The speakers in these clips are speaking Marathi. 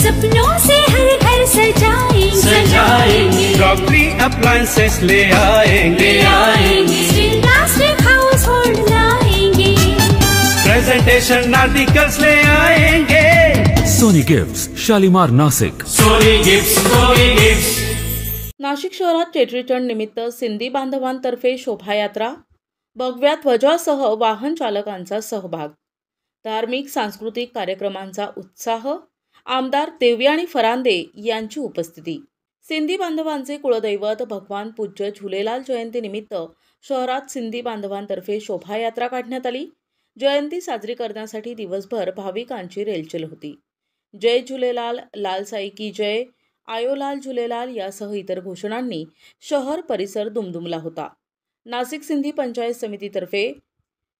सपनों से हर घर सजाएंगे। क्रॉकरी अप्लायंसेस ले आएंगे। स्टील प्लास्टिक हाउस होल्ड लाएंगे। प्रेजेंटेशन आर्टिकल्स ले आएंगे। सोनी गिफ्ट्स, शालीमार, नासिक। सोनी गिफ्ट्स। नाशिक शहरात चेट्रीचंड निमित्त सिंधी बांधवांतर्फे शोभायात्रा, भगव्या ध्वजासह वाहन चालकांचा सहभाग, धार्मिक सांस्कृतिक कार्यक्रमांचा उत्साह, आमदार देवयानी फरांदे यांची उपस्थिती। सिंधी बांधवांचे कुलदैवत भगवान पूज्य झुलेलाल जयंतीनिमित्त शहरात सिंधी बांधवांतर्फे शोभायात्रा काढण्यात आली। जयंती साजरी करण्यासाठी दिवसभर भाविकांची रेलचेल होती। जय झुलेलाल, लाल साई की जय, आयो लाल झुलेलाल यासह इतर घोषणांनी शहर परिसर दुमदुमला होता। नाशिक सिंधी पंचायत समितीतर्फे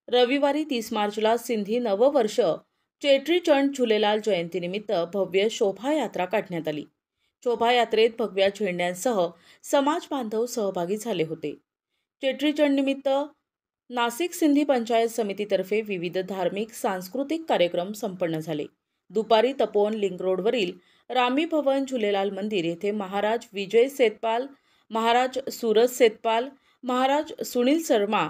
रविवारी 30 मार्चला सिंधी नववर्ष चेट्रीचंड झुलेलाल जयंतीनिमित्त भव्य शोभायात्रा काढण्यात आली। शोभायात्रेत भगव्या झेंड्यांसह समाज बांधव सहभागी झाले होते। चेट्रीचंड निमित्त नाशिक सिंधी पंचायत समितीतर्फे विविध धार्मिक सांस्कृतिक कार्यक्रम संपन्न झाले। दुपारी तपोवन लिंक रोडवरील रामी भवन झुलेलाल मंदिर येथे महाराज विजय सेतपाल, महाराज सूरज सेतपाल, महाराज सुनील शर्मा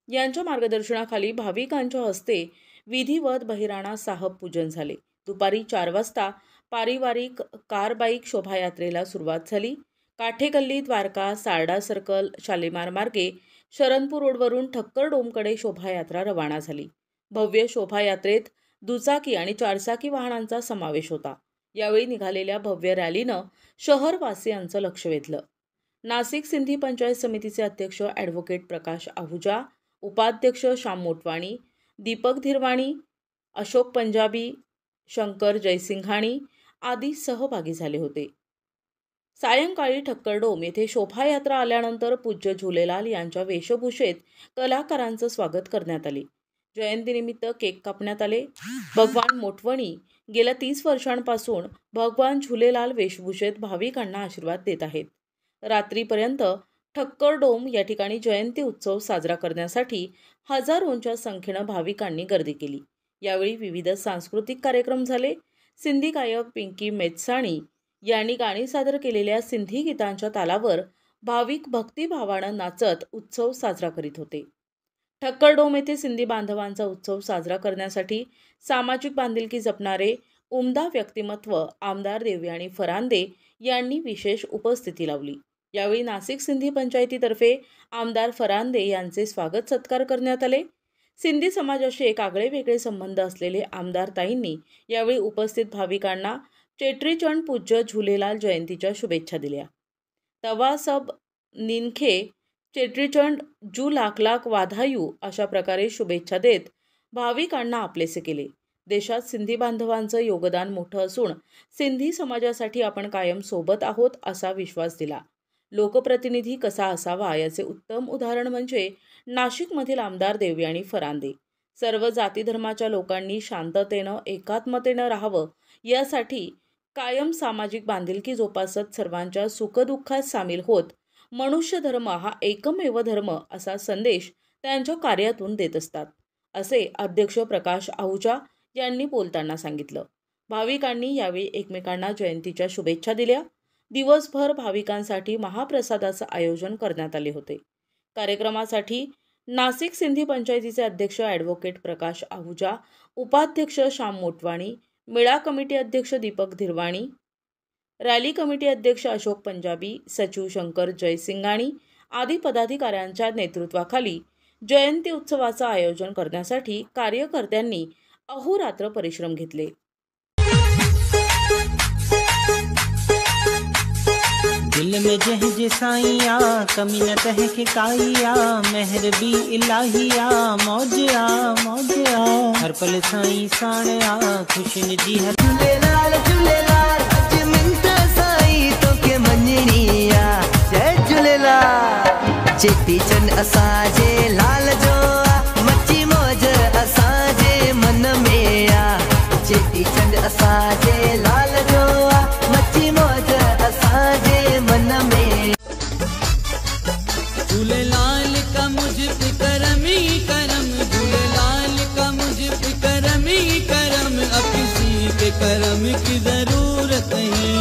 यांच्या मार्गदर्शनाखाली भाविकांच्या हस्ते विधिवत बहिराणा साहब पूजन झाले। दुपारी 4 वाजता पारिवारिक कार बाईक शोभायात्रेला सुरुवात झाली। काठेगल्ली, द्वारका, सारडा सर्कल, शालीमार मार्गे शरणपूर रोडवरून ठक्कर डोमकडे शोभायात्रा रवाना झाली। भव्य शोभायात्रेत दुचाकी आणि चारचाकी वाहनांचा समावेश होता। यावेळी निघालेल्या भव्य रॅलीनं शहरवासियांचं लक्ष वेधलं। नाशिक सिंधी पंचायत समितीचे अध्यक्ष ॲडव्होकेट प्रकाश आहुजा, उपाध्यक्ष श्याम मोटवाणी, दीपक धिरवाणी, अशोक पंजाबी, शंकर जयसिंघाणी आदी सहभागी झाले होते। सायंकाळी ठक्करडोम येथे शोभायात्रा आल्यानंतर पूज्य झुलेलाल यांच्या वेशभूषेत कलाकारांचं स्वागत करण्यात आले। जयंतीनिमित्त केक कापण्यात आले। भगवान मोटवणी गेल्या 30 वर्षांपासून भगवान झुलेलाल वेशभूषेत भाविकांना आशीर्वाद देत आहेत। रात्रीपर्यंत ठक्करडोम या ठिकाणी जयंती उत्सव साजरा करण्यासाठी हजारोंच्या संख्येनं भाविकांनी गर्दी केली। यावेळी विविध सांस्कृतिक कार्यक्रम झाले। सिंधी गायक पिंकी मेतसाणी यांनी गाणी सादर केलेल्या सिंधी गीतांच्या तालावर भाविक भक्तिभावानं नाचत उत्सव साजरा करीत होते। ठक्करडोम येथे सिंधी बांधवांचा उत्सव साजरा करण्यासाठी सामाजिक बांधिलकी जपणारे उमदा व्यक्तिमत्व आमदार देवयानी फरांदे यांनी विशेष उपस्थिती लावली। यावेळी नाशिक सिंधी पंचायतीतर्फे आमदार फरांदे यांचे स्वागत सत्कार करण्यात आले। सिंधी समाजाशी एक आगळेवेगळे संबंध असलेले आमदार ताईंनी यावेळी उपस्थित भाविकांना चेट्रीचंड पूज्य झुलेलाल जयंतीच्या शुभेच्छा दिल्या। तवा सब निनखे चेट्रीचंड जू लाख लाख वाधायू अशा प्रकारे शुभेच्छा देत भाविकांना आपलेसे केले। देशात सिंधी बांधवांचं योगदान मोठं असून सिंधी समाजासाठी आपण कायम सोबत आहोत असा विश्वास दिला। लोकप्रतिनिधी कसा असावा याचे उत्तम उदाहरण म्हणजे नाशिकमधील आमदार देवयानी फरांदे। सर्व जाती धर्माच्या लोकांनी शांततेनं एकात्मतेनं राहावं यासाठी कायम सामाजिक बांधिलकी जोपासत सर्वांच्या सुखदुःखात सामील होत मनुष्य धर्म हा एकमेव धर्म असा संदेश त्यांच्या कार्यातून देत असतात, असे अध्यक्ष प्रकाश आहुजा यांनी बोलताना सांगितलं। भाविकांनी यावेळी एकमेकांना जयंतीच्या शुभेच्छा दिल्या। दिवसभर भाविकांसाठी महाप्रसादाचं आयोजन करण्यात आले होते। कार्यक्रमासाठी नाशिक सिंधी पंचायतीचे अध्यक्ष ॲडव्होकेट प्रकाश आहुजा, उपाध्यक्ष श्याम मोटवाणी, मेळा कमिटी अध्यक्ष दीपक धिरवाणी, रॅली कमिटी अध्यक्ष अशोक पंजाबी, सचिव शंकर जयसिंघाणी आदी पदाधिकाऱ्यांच्या नेतृत्वाखाली जयंती उत्सवाचं आयोजन करण्यासाठी कार्यकर्त्यांनी अहोरात्र परिश्रम घेतले। दिल में जह साइया कमी न तह के काइया मेहर भी इलाहिया मौजया मौजया हर पल साई साणया खुशन जी हर झूलेलाल झूलेलाल अज मिंट साई तो के मंजणिया जय झूलेलाल चेटीचंड असाजे लाल जो मची मौज असाजे मन में आ चेटीचंड असाजे लाल जो मची मौज असाजे मन में झूलेलाल का मुझ पे करमी करम झूलेलाल का मुझ पे करमी करम अब किसी पे करम की जरूरत नहीं।